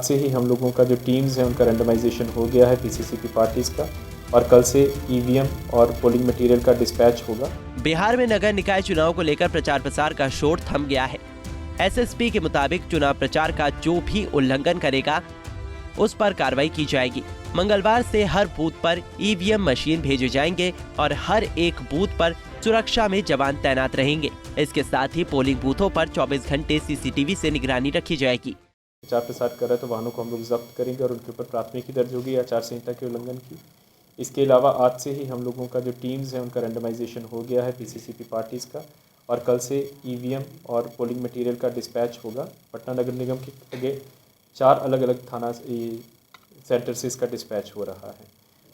से ही हम लोगों का जो टीम्स है उनका रैंडमाइजेशन हो गया है पीसीसीपी पार्टीज़ का, और कल से ईवीएम और पोलिंग मटेरियल का डिस्पैच होगा। बिहार में नगर निकाय चुनाव को लेकर प्रचार प्रसार का शोर थम गया है। एसएसपी के मुताबिक चुनाव प्रचार का जो भी उल्लंघन करेगा उस पर कार्रवाई की जाएगी। मंगलवार से हर बूथ पर ईवीएम मशीन भेजे जाएंगे और हर एक बूथ पर सुरक्षा में जवान तैनात रहेंगे। इसके साथ ही पोलिंग बूथों पर 24 घंटे सीसीटीवी से निगरानी रखी जाएगी। प्रचार प्रसार कर रहे तो वाहनों को हम लोग जब्त करेंगे और उनके ऊपर प्राथमिकी दर्ज होगी आचार संहिता के उल्लंघन की। इसके अलावा आज से ही हम लोगों का जो टीम्स है उनका रैंडमाइजेशन हो गया है पीसीसीपी पार्टीज़ का, और कल से ईवीएम और पोलिंग मटेरियल का डिस्पैच होगा। पटना नगर निगम के आगे 4 अलग अलग थाना सेंटर से इसका डिस्पैच हो रहा है।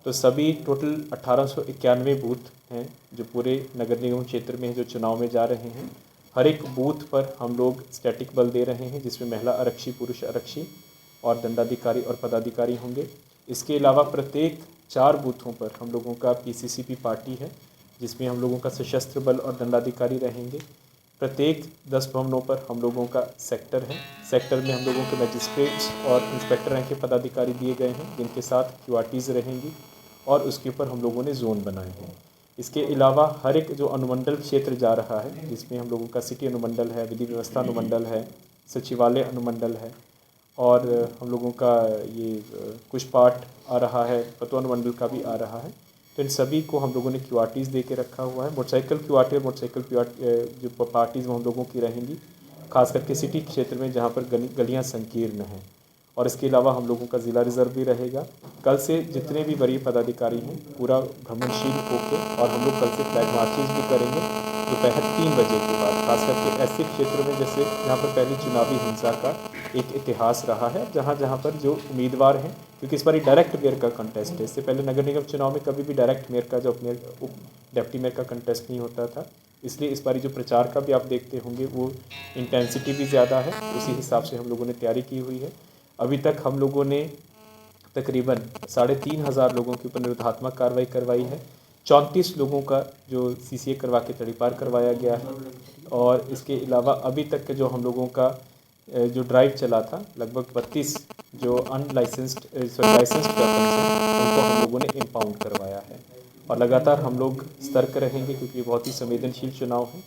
तो सभी टोटल 1891 बूथ हैं जो पूरे नगर निगम क्षेत्र में जो चुनाव में जा रहे हैं। हर एक बूथ पर हम लोग स्टैटिक बल दे रहे हैं, जिसमें महिला आरक्षी, पुरुष आरक्षी और दंडाधिकारी और पदाधिकारी होंगे। इसके अलावा प्रत्येक 4 बूथों पर हम लोगों का पीसीसीपी पार्टी है, जिसमें हम लोगों का सशस्त्र बल और दंडाधिकारी रहेंगे। प्रत्येक 10 भवनों पर हम लोगों का सेक्टर है। सेक्टर में हम लोगों के मजिस्ट्रेट्स और इंस्पेक्टर रैंक के पदाधिकारी दिए गए हैं, जिनके साथ क्यूआरटीज़ रहेंगी, और उसके ऊपर हम लोगों ने जोन बनाए हैं। इसके अलावा हर एक जो अनुमंडल क्षेत्र जा रहा है, जिसमें हम लोगों का सिटी अनुमंडल है, विधि व्यवस्था अनुमंडल है, सचिवालय अनुमंडल है, और हम लोगों का ये कुछ पार्ट आ रहा है, पतवा अनुमंडल का भी आ रहा है। तो इन सभी को हम लोगों ने क्यूआरटीज़ दे के रखा हुआ है। मोटरसाइकिल क्यूआरटी और मोटरसाइकिल जो पार्टीज़ हम लोगों की रहेंगी, खास करके सिटी क्षेत्र में जहाँ पर गलियाँ संकीर्ण हैं। और इसके अलावा हम लोगों का ज़िला रिजर्व भी रहेगा। कल से जितने भी वरीय पदाधिकारी हैं पूरा भ्रमणशील होकर, और हम लोग कल से फ्लैग मार्चेस भी करेंगे दोपहर 3 बजे के बाद, खास करके ऐसे क्षेत्रों में जैसे जहाँ पर पहले चुनावी हिंसा का एक इतिहास रहा है, जहाँ जहाँ पर जो उम्मीदवार हैं, क्योंकि इस बार डायरेक्ट मेयर का कंटेस्ट है। इससे पहले नगर निगम चुनाव में कभी भी डायरेक्ट मेयर का जो डिप्टी मेयर का कंटेस्ट नहीं होता था, इसलिए इस बार जो प्रचार का भी आप देखते होंगे वो इंटेंसिटी भी ज़्यादा है। उसी हिसाब से हम लोगों ने तैयारी की हुई है। अभी तक हम लोगों ने तकरीबन 3500 लोगों के ऊपर निरोधात्मक कार्रवाई करवाई है। 34 लोगों का जो सीसीए करवा के तड़ीपार करवाया गया है, और इसके अलावा अभी तक के जो हम लोगों का जो ड्राइव चला था, लगभग 32 जो लाइसेंस्ड वेपन्स हैं उनको हम लोगों ने इम्पाउंड करवाया है। और लगातार हम लोग सतर्क रहेंगे, क्योंकि ये बहुत ही संवेदनशील चुनाव है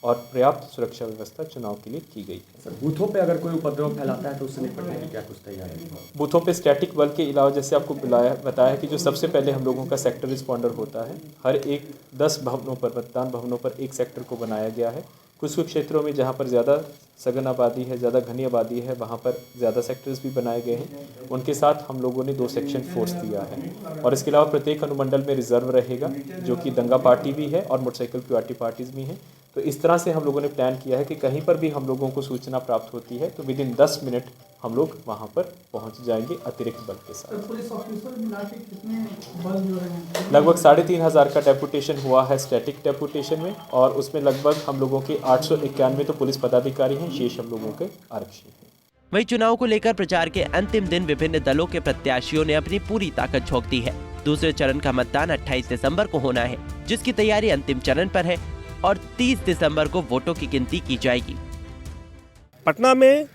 और पर्याप्त सुरक्षा व्यवस्था चुनाव के लिए की गई है। सर, बूथों पे अगर कोई उपद्रव फैलाता है तो उससे निपटने की क्या कुछ तैयारी है? बूथों पे स्टैटिक बल के अलावा जैसे आपको बताया कि जो सबसे पहले हम लोगों का सेक्टर रिस्पॉन्डर होता है, हर एक 10 भवनों पर, मतदान भवनों पर एक सेक्टर को बनाया गया है। कुछ कुछ क्षेत्रों में जहाँ पर ज़्यादा सघन आबादी है, ज़्यादा घनी आबादी है, वहाँ पर ज़्यादा सेक्टर्स भी बनाए गए हैं। उनके साथ हम लोगों ने 2 सेक्शन फोर्स दिया है, और इसके अलावा प्रत्येक अनुमंडल में रिजर्व रहेगा, जो कि दंगा पार्टी भी है और मोटरसाइकिल क्यूआरटी पार्टीज़ भी हैं। तो इस तरह से हम लोगों ने प्लान किया है कि कहीं पर भी हम लोगों को सूचना प्राप्त होती है तो विदिन 10 मिनट हम लोग वहां पर पहुंच जाएंगे अतिरिक्त बल के साथ। पुलिस ऑफिसर मिला के कितने बल जो हैं? लगभग 3500 का डेपुटेशन हुआ है स्टैटिक डेपुटेशन में, और उसमें लगभग हम लोगों के 891 तो पुलिस पदाधिकारी हैं, शेष हम लोगों के आरक्षी हैं। वहीं चुनाव को लेकर प्रचार के अंतिम दिन विभिन्न दलों के प्रत्याशियों ने अपनी पूरी ताकत झोंक दी है। दूसरे चरण का मतदान 28 दिसंबर को होना है, जिसकी तैयारी अंतिम चरण पर है, और 30 दिसंबर को वोटों की गिनती की जाएगी। पटना में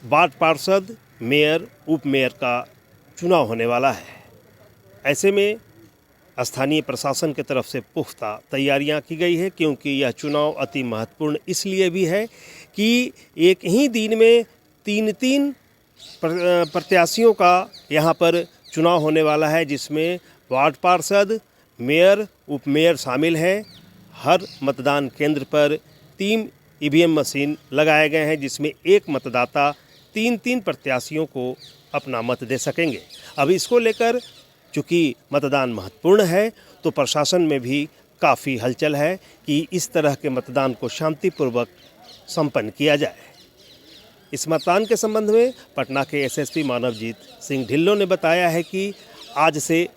वार्ड पार्षद, मेयर, उप मेयर का चुनाव होने वाला है। ऐसे में स्थानीय प्रशासन की तरफ से पुख्ता तैयारियां की गई है, क्योंकि यह चुनाव अति महत्वपूर्ण इसलिए भी है कि एक ही दिन में 3 प्रत्याशियों का यहाँ पर चुनाव होने वाला है, जिसमें वार्ड पार्षद, मेयर, उप मेयर शामिल हैं। हर मतदान केंद्र पर 3 ईवीएम मशीन लगाए गए हैं, जिसमें एक मतदाता 3 प्रत्याशियों को अपना मत दे सकेंगे। अब इसको लेकर चूँकि मतदान महत्वपूर्ण है, तो प्रशासन में भी काफ़ी हलचल है कि इस तरह के मतदान को शांतिपूर्वक संपन्न किया जाए। इस मतदान के संबंध में पटना के एसएसपी मानवजीत सिंह ढिल्लों ने बताया है कि आज से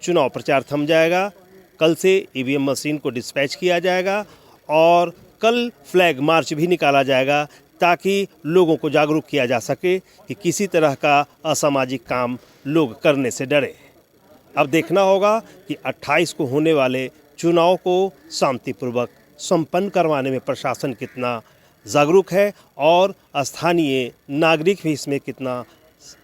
चुनाव प्रचार थम जाएगा, कल से ईवीएम मशीन को डिस्पैच किया जाएगा, और कल फ्लैग मार्च भी निकाला जाएगा, ताकि लोगों को जागरूक किया जा सके कि किसी तरह का असामाजिक काम लोग करने से डरे। अब देखना होगा कि 28 को होने वाले चुनाव को शांतिपूर्वक संपन्न करवाने में प्रशासन कितना जागरूक है और स्थानीय नागरिक भी इसमें कितना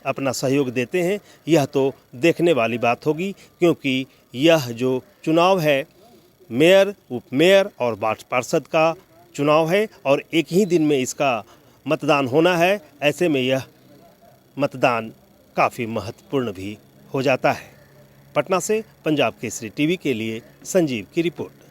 अपना सहयोग देते हैं, यह तो देखने वाली बात होगी, क्योंकि यह जो चुनाव है मेयर, उपमेयर और वार्ड पार्षद का चुनाव है और एक ही दिन में इसका मतदान होना है। ऐसे में यह मतदान काफ़ी महत्वपूर्ण भी हो जाता है। पटना से पंजाब केसरी टीवी के लिए संजीव की रिपोर्ट।